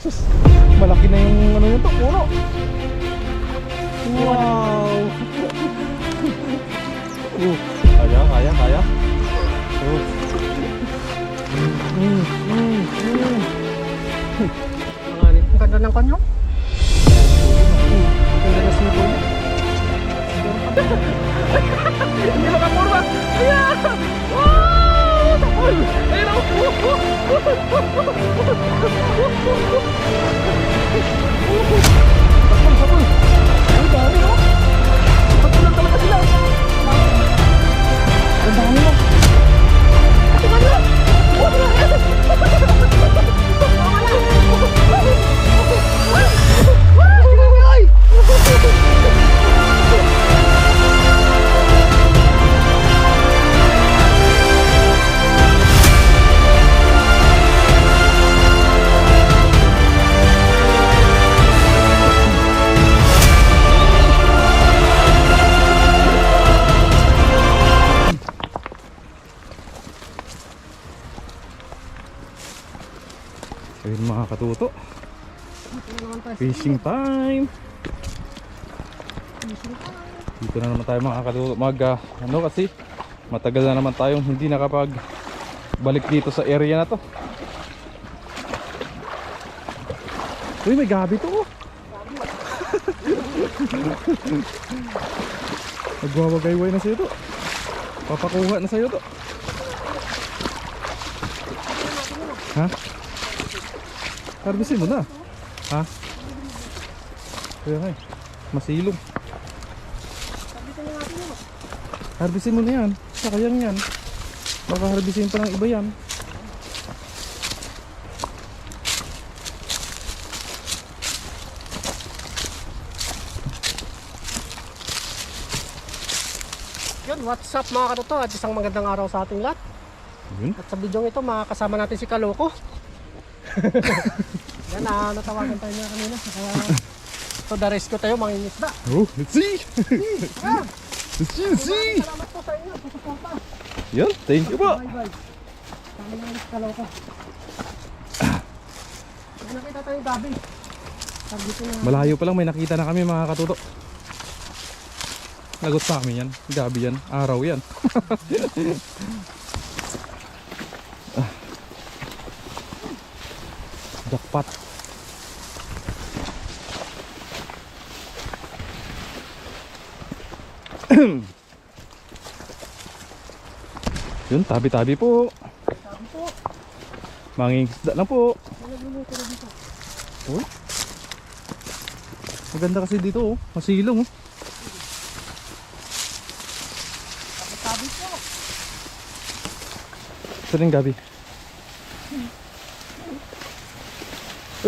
Sus, malaki na yung ano nito, puno. Wow. Kaya. Ang ganda ng kanyo. Ang ganda ng sito niya. Hindi makakurwa. Ayan! Wow! Tapos! Ayun ako! Tapos! Ang dami no? Patulang talaga sila. Ang dami no? Ito ka na! Ayun mga katuto, fishing time. Dito na naman tayo mga katuto ano kasi matagal na naman tayong hindi nakapag balik dito sa area na to. Uy, may gabi to oh. Nagwawagayway na sa'yo to. Papakuha na sa'yo to. Ha? Harbisin mo na. Ha? Kaya nga eh. Masilong. Harbisin mo na yan. Saka yan. Baka harbisin pa ng iba yan. Yun, what's up mga katuto? At isang magandang araw sa ating lahat. Yun. At sa video ito, makakasama natin si Kaloko. Yan, natawagan tayo niya kanina. Kaya to the rescue tayo, mangingisda. Oh, let's see! Ah, Let's see! salamat po sa inyo, susuporta. Yan, thank you po. Bye-bye. Kami nga si Kaloko. May nakita tayong gabi. Dito na. Malayo pa lang may nakita na kami mga katuto. Lagot sa amin yan. Gabi yan. Araw yan. Jackpot. Yun, tabi-tabi po. Sabi po, Mangingisda lang po. may nagluluto na dito. Oh. Maganda kasi dito oh. Masilong oh. Sabi po. Saan yung gabi?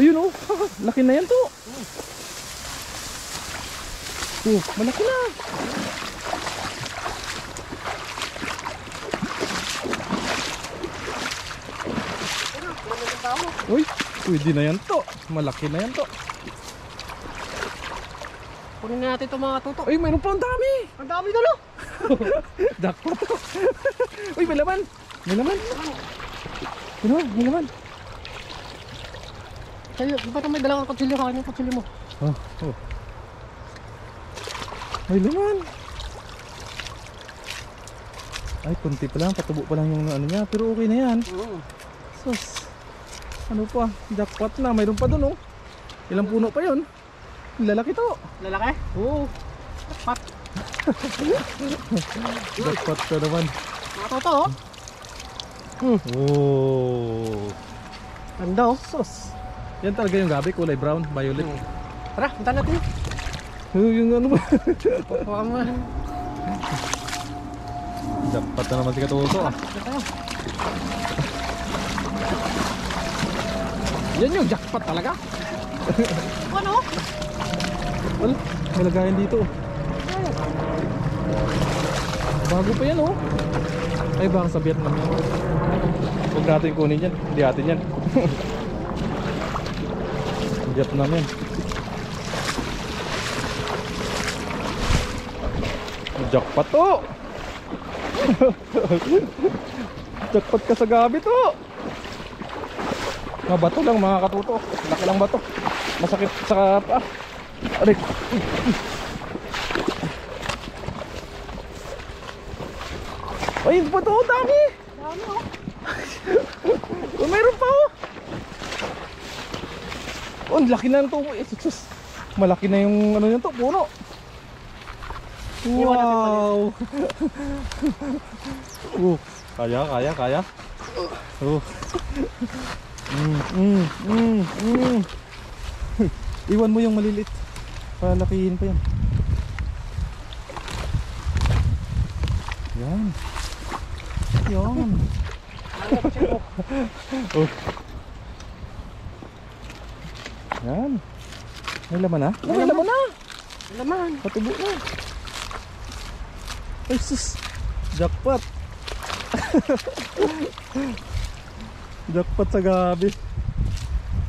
Ayun oh. Laki na yan to. Oh, malaki na. Uy, pwede na yan to. Malaki na yan to. Kunin na natin itong mga tuto. Ay, mayroon pa ang dami. Ang dami na no? Jackpot to. Uy, may laman. May laman. May laman. Kayo, ba't may dalang kutsilyo ka? Ano yung kutsilyo mo? Oh, oh. May laman. Ay, konti pa lang. Patubo pa lang yung ano niya. Pero okay na yan. Oo. Sus. Ano pa? Jackpot na. Mayroon pa dun oh. Ilang puno pa yun? Lalaki to. Lalaki? Oo. Pat. Jackpot ka naman. Mga toto oh. Oh. Ganda oh. Sus. Yan talaga yung gabi. Kulay brown. Violet. Tara, punta natin. Yung ano ba? Huwag mo. Jackpot na naman si Katuto ah. Dito tayo. Yan yung jackpot talaga. Ano? Wala. May lagayan dito. Bago pa yan oh. Ay baka sa Vietnam yan. Huwag natin kunin yan. Hindi atin yan. Vietnam yan. Jackpot to. Jackpot ka sa gabi to. Mga bato lang mga katuto. Laki ng bato. Masakit sa paa. Aray. Ay, bato, dami. Dami oh. Oh, mayroon pa oh. Oh, ang laki na ng tubo. Eh, sus. Malaki na yung ano nito, puno. Iwan natin Wow. Kaya. Oh. Iwan mo yung maliliit. Palakihin pa yan. Yan. Oh. Yan. May laman na? May laman na. Laman. Patubo na. Ay sus. Jackpot. Jackpot sa gabi.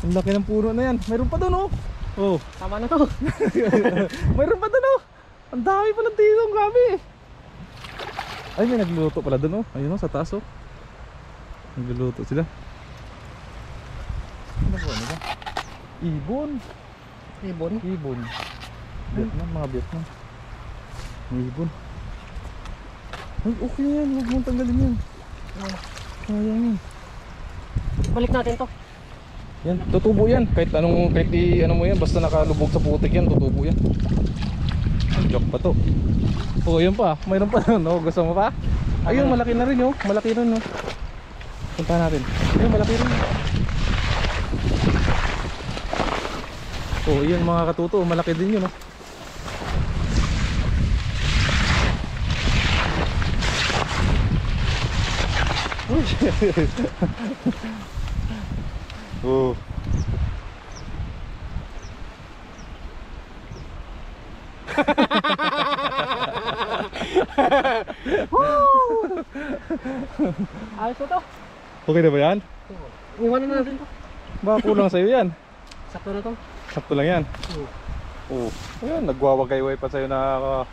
Ang laki ng puno na yan. Mayroon pa doon oh. Oh. Tama na to. Mayroon pa doon oh. Ang dami pala dito ang gabi. Ay may nagluluto pala doon oh. Ayun oh sa taas oh. Nagluluto sila. Ano ba? Ano ba? Ibon. Ibon. Vietnam, mga Vietnam. May ibon. Ay, okay yan. Huwag mong tanggalin yan. Sayang yan. Balik natin to. Yan, tutubo yan. Kahit ano mo yan, basta nakalubog sa putik yan, tutubo yan. Ang joke pa to. Oh, yun pa. Mayroon pa doon. Oh, gusto mo pa? Ayun, malaki na rin oh. Malaki rin oh. Punta natin. Ayun, malaki rin. Oh, yun mga katuto. Malaki din yun oh. Oh. Ayos na to. Okay na ba yan? Iwan na natin to. Baka kulang sa'yo yan. Sakto na to. Sakto lang yan. Oh. Ayan, nagwawagayway pa sa'yo na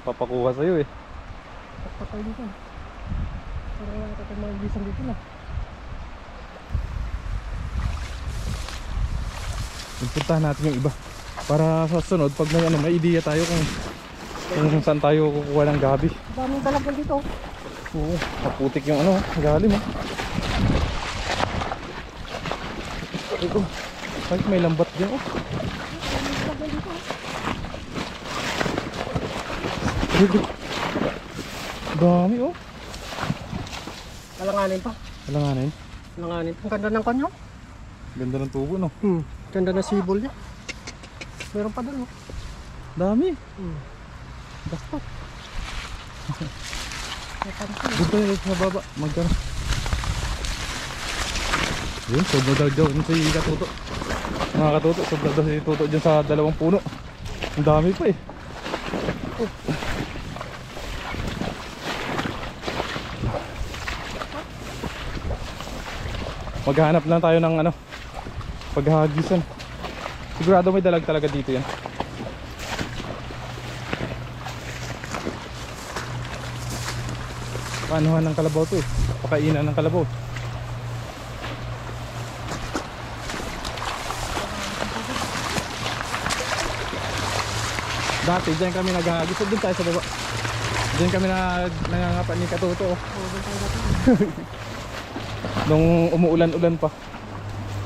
papakuha sa'yo eh. Sakto tayo dito. Parang wala ka mga gisang dito na. Puntahan natin yung iba para sa sunod pag may idea tayo kung saan tayo kukuha ng gabi. Daming dalagal dito. Oo, maputik yung galim oh. Ito, kahit may lambat dyan oh. Daming dalagal dito. Ito. Dami oh. Alanganin pa. Alanganin. Alanganin. Ang ganda ng kanyo. Ganda ng tubo no. Ganda na sibol niya. Meron pa doon oh. Dami. Dapat. Doon tayo sa baba. Magkano. Yun, sobrang daw dyan si Katuto. Mga Katuto, sobrang daw si Tuto dyan sa dalawang puno. Ang dami pa eh. Maghahanap lang tayo ng paghahagisan. Sigurado may dalag talaga dito yan. Paanuhan ng kalabaw to eh. Pakainan ng kalabaw. Dati dyan kami naghahagis. Doon tayo sa baba. Dyan kami nangangapa ni Katuto oh. Nung umuulan-ulan pa.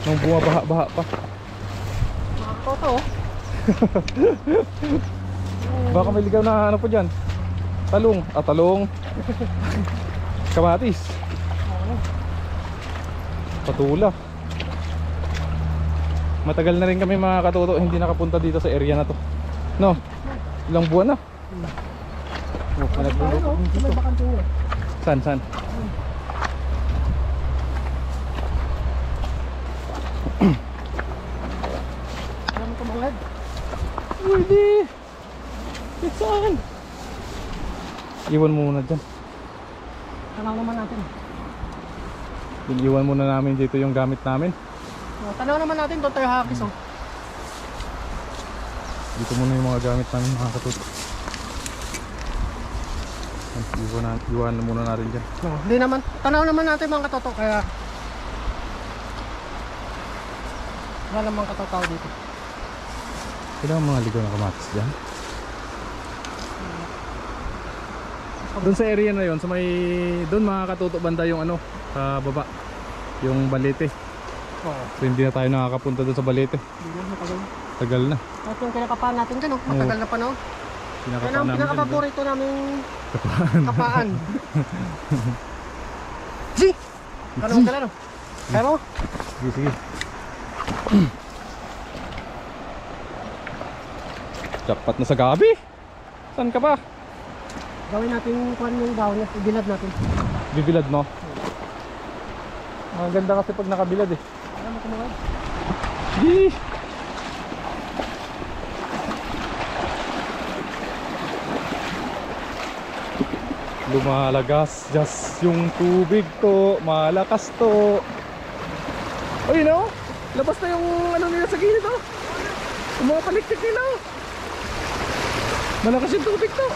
Nung bumabaha-baha pa. Toto oh. Baka may ligaw na po dyan. Talong. Talong. Kamatis. Patula. Matagal na rin kami mga Katuto hindi nakapunta dito sa area na to. No? Ilang buwan na. Oh, nagluluto dito. Saan? Alam ko mga Pwede. Saan? Iwan mo muna dyan. tanaw naman natin. Iwan muna namin dito yung gamit namin. Tanaw naman natin doon tayo hakis oh. Dito muna yung mga gamit namin mga Katuto. Iwan muna natin dyan. Hindi naman. Tanaw naman natin mga katoto kaya Wala namang katataw dito. Kailangan mga ligaw na kamatis dyan. Doon sa area na yon, sa may doon makakatutok banda yung ano, sa baba, yung Balete. Oo. So hindi na tayo nakakapunta doon sa Balete. Hindi na matagal. Tagal na. Tapos yung kinakapaan natin dyan, oh. Matagal na panahon. Yan ang namin pinakapaborito namin kapaan. kapaan. G! Kano mo kailan, no? Kaya mo? Sige, sige. Jackpot na sa gabi. Saan ka ba? Gawin natin kung ano yung dahon niya. Ibilad natin. Bibilad mo? Ang ganda kasi pag nakabilad eh. Alam mo kumawag? Yee! Lumalagas just yung tubig to, malakas to. Ay no, labas na yung ano nila sa gilid oh. Yung mga paliktik nila oh. Malakas yung tubig to.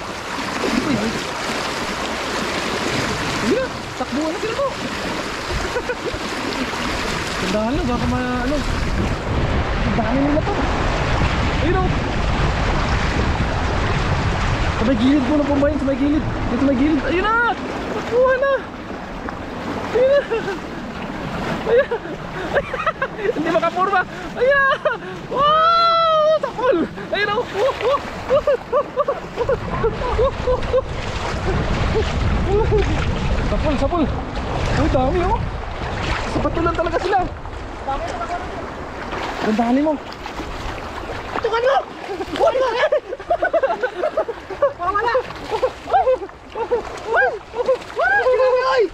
Sige na, takbuhan na sila to. Tandahan lang, baka ano. Tandahan nila to. Ayun oh. Sa may gilid mo na pumayin, sa may gilid. Sa may gilid, ayun na. Takbuhan na. Ayun na. Ayun. Hindi makapurma. Ayun. Wow, takol. Ayun na. Sapul, sapul. Uy, dami oh. Sa patulan talaga sila. Dami na ako. Dandahanin mo. Tukan mo! Huwag mo! Wala! Ay!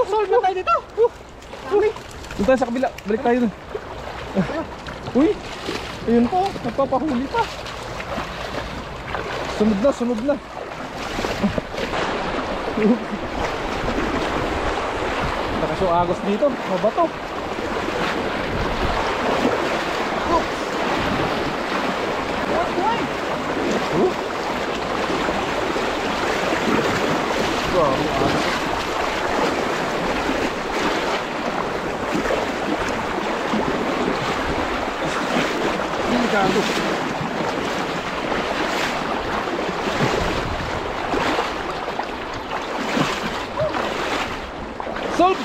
Solve na tayo dito! Doon tayo sa kabila. Balik tayo dun. Uy! Ayun po. Nagpapahuli pa. Sunod na, sunod na. Lakas yung agos dito. Mabato. Gago. Solve!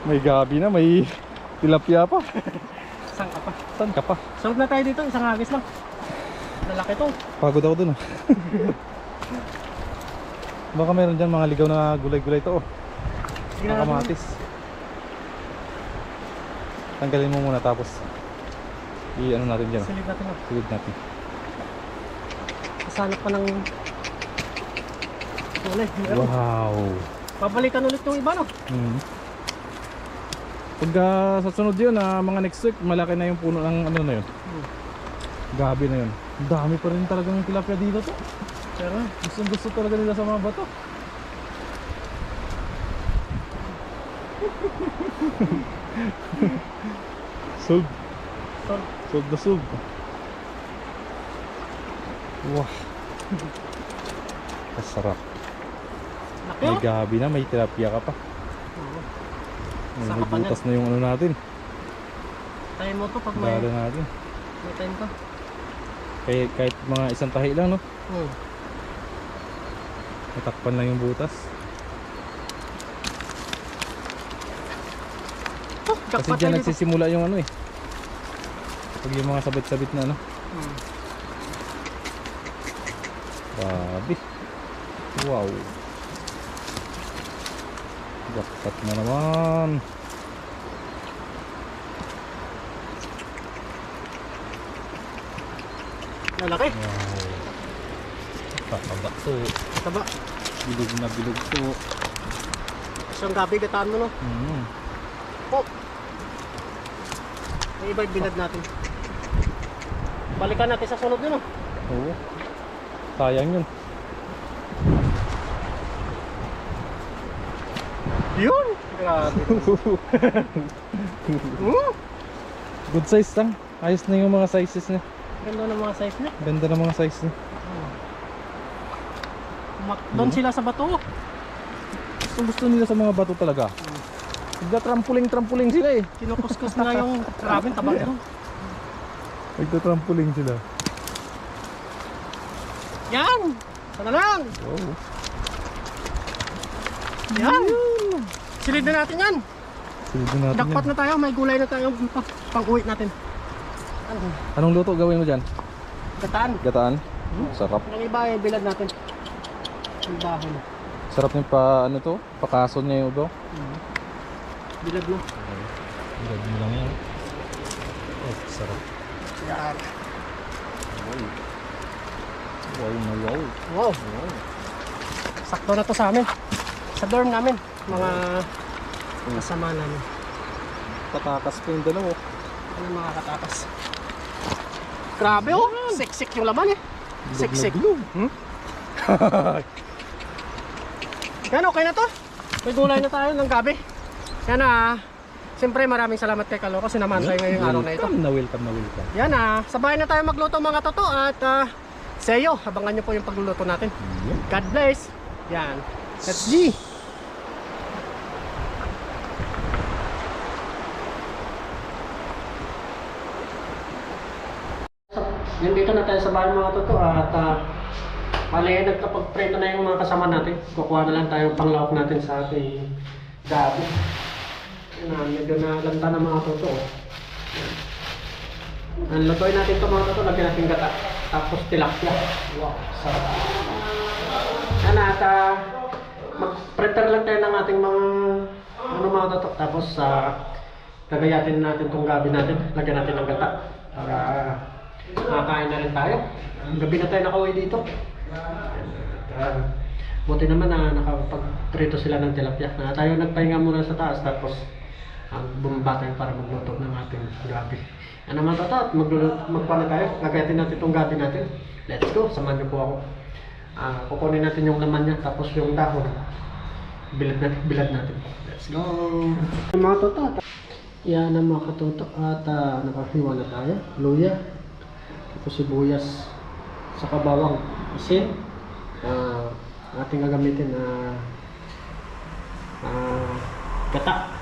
May gabi na, may tilapia pa. Saan ka pa? Saan ka pa? Solve na tayo dito, isang agis lang. Lalaki to. Pagod ako dun ah. Baka meron dyan mga ligaw na gulay-gulay to oh. Sige na natin. Kamatis. Tanggalin mo muna tapos i-ano natin dyan. Silid natin, oh. Silid natin. Kasanap pa ng ulit. Wow. Pabalikan ulit yung iba, no? Pag sa sunod yun, mga next week, malaki na yung puno ng ano na yun. Gabi na yun. Dami pa rin talagang tilapia dito to. Pero, Gusto talaga nila sa mga bato. Sold. solve. Sold na sold. Wow. Kasarap. Laki, May oh. gabi na, may tilapia ka pa. Oo. May Saka pa butas na yung ano natin. Tayo mo to pag may, Dala natin. may time ka. Kahit mga isang tahi lang no. Matakpan lang yung butas. Kasi dyan nagsisimula yung ano eh. Pag yung mga sabit-sabit na ano. Grabe. Wow. Jackpot na naman. Lalaki. Wow. Kakaba to. Taba. Bilog na bilog to. Isang gabi gataan mo, no? Oh. May iba yung binad natin. Balikan natin sa sunod yun, no? Oo. Sayang yun. Yun! Grabe. Good size lang. Ayos na yung mga sizes niya. Ganda ng mga size niya. Ganda ng mga size niya. Doon sila sa bato. Gusto nila sa mga bato talaga. Nagka-trampoling sila eh. Kinukuskus na yung karabing tabak ito. Nagka-trampoling sila. Yan! Sana lang! Wow. Yan! Silid na natin yan! Silid na natin Dakpat yan. na tayo, may gulay na tayo pang-uwi natin. Ano? Anong luto gawin mo dyan? Gataan. Gataan? Sarap. Ang iba ay bilad natin. Ang dahon. Sarap ng pa, ano to? Pakason niya yung ugaw. Bilad mo. Bilad mo lang yan. Oh, sarap. Yan. Wow na wow. Wow. Sakto na to sa amin. Sa dorm namin. Mga kasama namin. Patakas pa yung dalawa. Ano makakatakas? Grabe oh! Siksik yung laman eh. Siksik. Hmm? Yan, okay na to. May gulay na tayo ng gabi. Yan siyempre maraming salamat kay Kalo kasi naman tayo ngayong araw na ito. Welcome. Yan sa bahay na tayo magluto mga toto at seyo, abangan nyo po yung pagluluto natin. God bless. Yan. Let's G. Yan dito na tayo sa bahay mga toto at mali nagkapag-prito na yung mga kasama natin. Kukuha na lang tayo panglawak natin sa ating gabi. Yan medyo nalanta na mga toto. Ang lutuin natin ito mga toto, lagyan natin gata. Tapos tilapia. Wow, sarap. Yan at mag-prepare lang tayo ng ating mga toto. Tapos gagayatin natin itong gabi natin. Lagyan natin ng gata. Para makakain na rin tayo. Gabi na tayo nakauwi dito. Buti naman na nakapag-prito sila ng tilapia. Tayo nagpahinga muna sa taas tapos bumaba tayo para magluto ng ating gabi. Ano naman tata, magpala tayo. Gagayatin natin itong gabi natin. Let's go, samahan niyo po ako. Kukunin natin yung laman niya tapos yung dahon. Bilad natin. Let's go. Mga tata, yan ang mga katuto at nakahiwa na tayo. Luya. Tapos sibuyas. Saka bawang. Asin. Ating gagamitin na gata.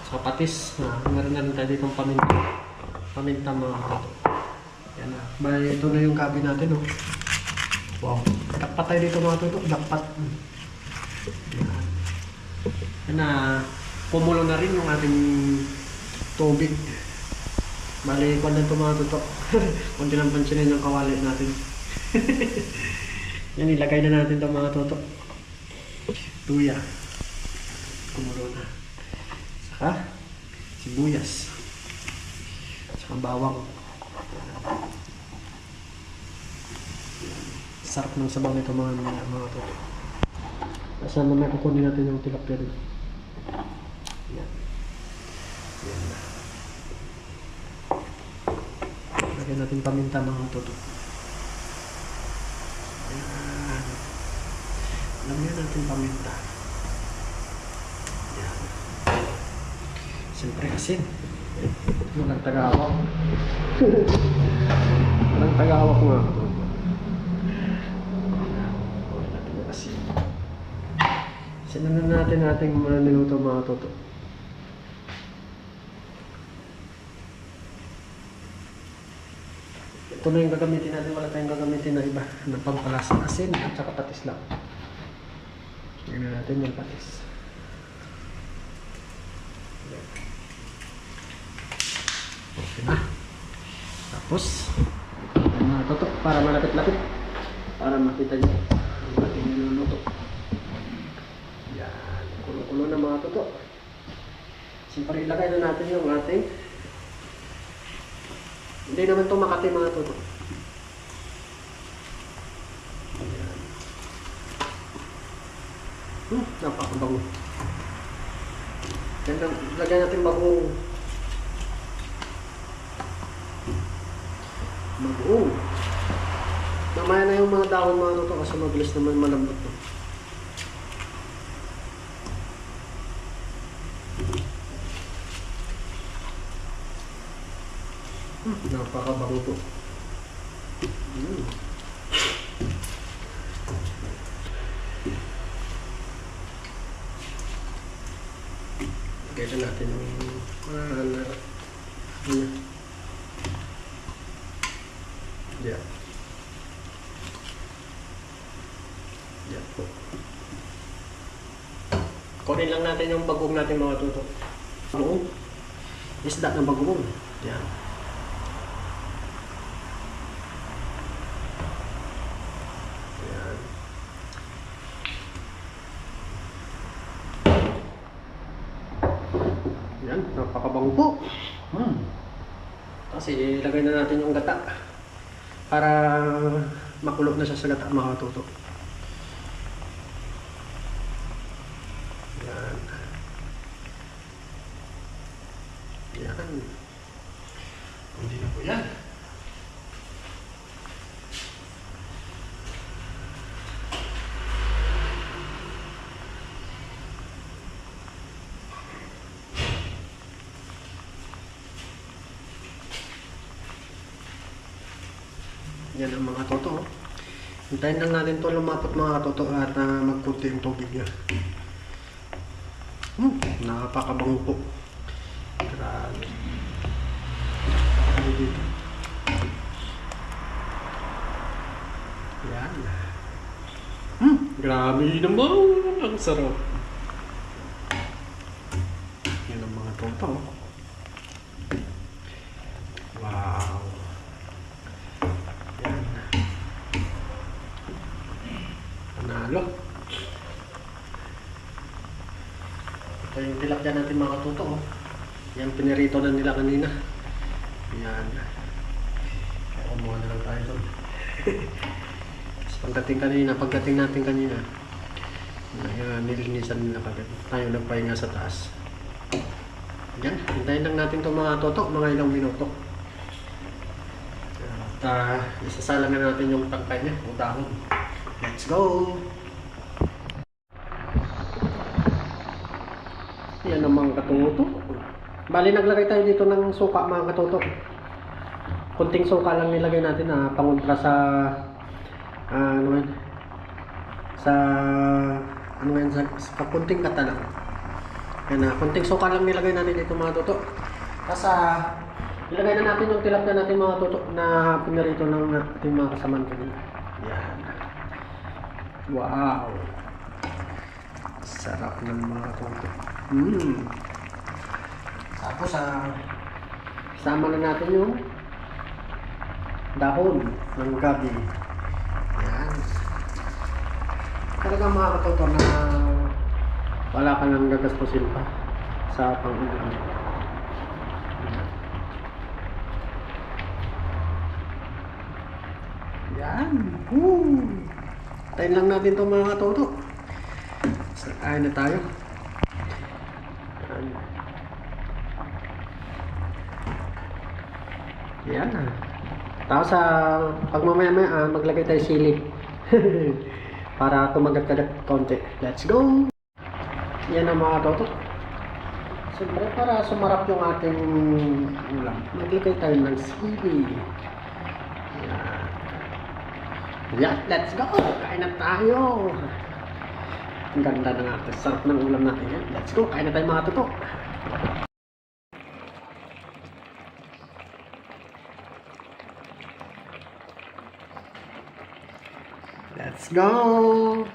Saka patis. Meron na rin tayo ditong paminta. Paminta mga katuto. Yan na. Bali, ito na yung gabi natin. Oh. Wow. Dakpat tayo dito mga katuto. Dakpat. Yan na. Pumulo na rin yung ating tubig. Bali, kung lang ito mga tutok. Kung tinampansinin yung kawali natin. Yan, ilagay na natin ito mga tutok. Tuya. Kumulo na. Saka, sibuyas. Saka bawang. Sarap ng sabaw nito mga tutok. Kasi mamaya kukunin natin yung tilapia rin. Yan. Yan na. Lagyan natin paminta mga toto. Yan. Lagyan natin paminta. Yan. Siyempre asin. Walang tagahawak. Walang tagahawak mga toto. Lagyan natin yung asin. Sinan natin ating mga niluto mga toto. Ito na yung gagamitin natin, wala tayong gagamitin na iba na pampalasang asin at saka patis lang. Tingnan natin yung patis. Okay na. Tapos, mga toto para malapit-lapit. Para makita nyo ang ating niluluto. Yan, kulo-kulo na mga toto. Siyempre ilagay na natin yung ating. Hindi naman ito makati mga toto. Ayan. Napakabango. Lagyan natin bagoong. Bagoong. Mamaya na yung mga dahon mga toto kasi mabilis naman malambot to. Napakabango to. Gaya natin yung ano. Yan. Yan po. Kunin lang natin yung bagong natin mga tuto. Bagoong. Isda ng bagoong. Yan. Yan. Yan, napakabango po. Tapos ilagay na natin yung gata para makulo na siya sa gata mga tuto. Yan. Yan. Hindi na po yan. Yan ang mga toto. Hintayin lang natin ito lumapot mga toto at magkunti yung tubig niya. Nakapakabango po. Grabe. Ano dito? Yan. Grabe naman. Ang sarap. Yan ang mga toto. Wow. Yan. Panalo. Ito yung tilapia natin mga tuto. Oh. Yan, pinirito na nila kanina. Yan. Kaya kumuha na lang tayo doon. Pagdating natin kanina, nilinisan nila kagad. Tayo nagpahinga sa taas. Yan, hintayin lang natin itong mga toto, mga ilang minuto. At isasalang na natin yung tangkay niya, o dahon. Let's go! Yan ang mga katuto. Bali, naglagay tayo dito ng suka mga katuto. Kunting suka lang nilagay natin na pangontra sa sa kunting kata lang. Yan na, kunting suka lang nilagay natin dito mga tuto. Tapos ilagay na natin yung tilapia natin mga tuto na pinarito ng ating mga kasamaan kanina. Yan. Wow! Sarap ng mga tuto. Tapos sama na natin yung dahon ng gabi. Yan. Talagang mga katuto na wala ka nang gagastusin pa sa pang-ulam. Yan. Tayin lang natin itong mga katuto. Kain na tayo. Yan. Tapos pag mamaya maglagay tayo sili. Para tumagat-kagat konti. Let's go! Yan ang mga toto. Siyempre para sumarap yung ating ulam, maglagay tayo ng sili. Yan. Let's go! Kain na tayo! Ang ganda ng ating sarap ng ulam natin yan. Let's go! Kain na tayo mga toto. Let's go!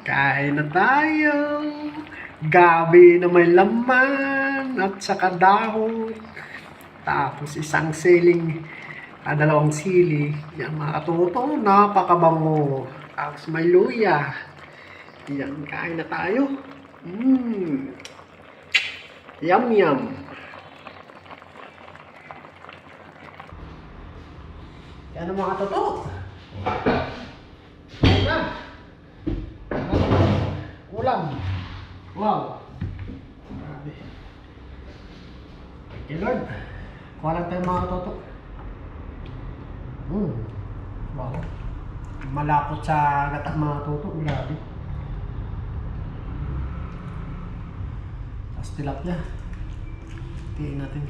Kain na tayo! Gabi na may laman at saka dahon. Tapos isang siling, dalawang sili. Yan mga katuto, napakabango. Tapos may luya. Yan, kain na tayo. Yum yum. Yan ang mga katuto. Ulam. Wow. Grabe. Thank you Lord. Kuha lang tayo mga toto. Wow. Malapot sa gata mga toto. Grabe. Tapos tilapia. Tiin natin.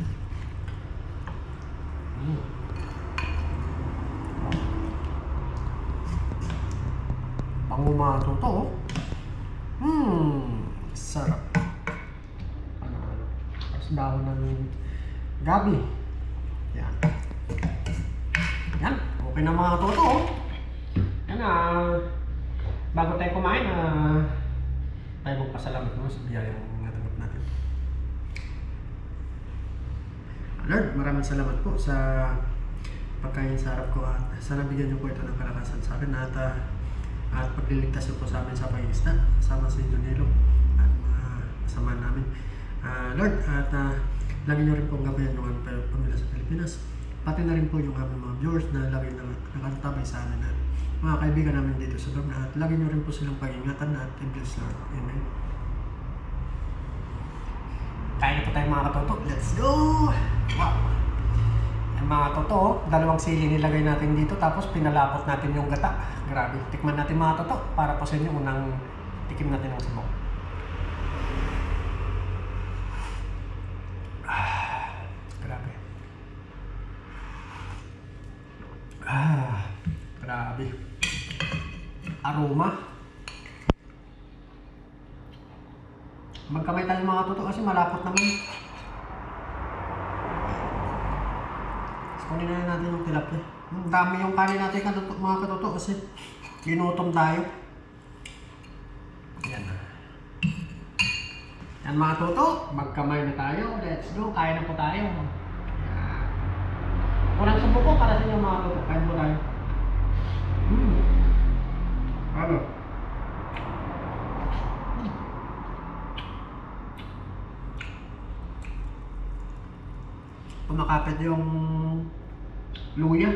Pango mga toto. Sarap. Tapos dahon ng gabi. Yan. Yan. Okay na mga toto. Yan bago tayo kumain, tayo magpasalamat mo sa biyayang natanggap natin. Lord, maraming salamat po sa pagkain sa harap ko at sana bigyan niyo po ito ng kalakasan sa akin at pagliligtas niyo po sa amin sa pangingisda kasama sa Indonelo at mga kasama namin. Lord, at lagi niyo rin pong gabayan yung pamilya sa Pilipinas, pati na rin po yung aming mga viewers na lagi na nakatabay sa amin at mga kaibigan namin dito sa loob at lagi niyo rin po silang pag-ingatan at i-bless Lord. Amen. Kaya na po tayo mga katoto. Let's go! Wow! Yan mga toto, dalawang sili nilagay natin dito tapos pinalapot natin yung gata. Grabe. Tikman natin mga toto para po sa inyo unang tikim natin ng sabaw. Grabe. Grabe. Aroma. Magkamay tayo mga toto kasi malapot naman. Kunin na natin yung tilapia. Ang dami yung kanin natin mga katoto kasi ginutom tayo. Yan. Yan mga toto, magkamay na tayo. Let's go, kain na po tayo. Yan. Unang subo ko para sa inyo mga toto. Kain po tayo. Ano? Kumakapit yung luya.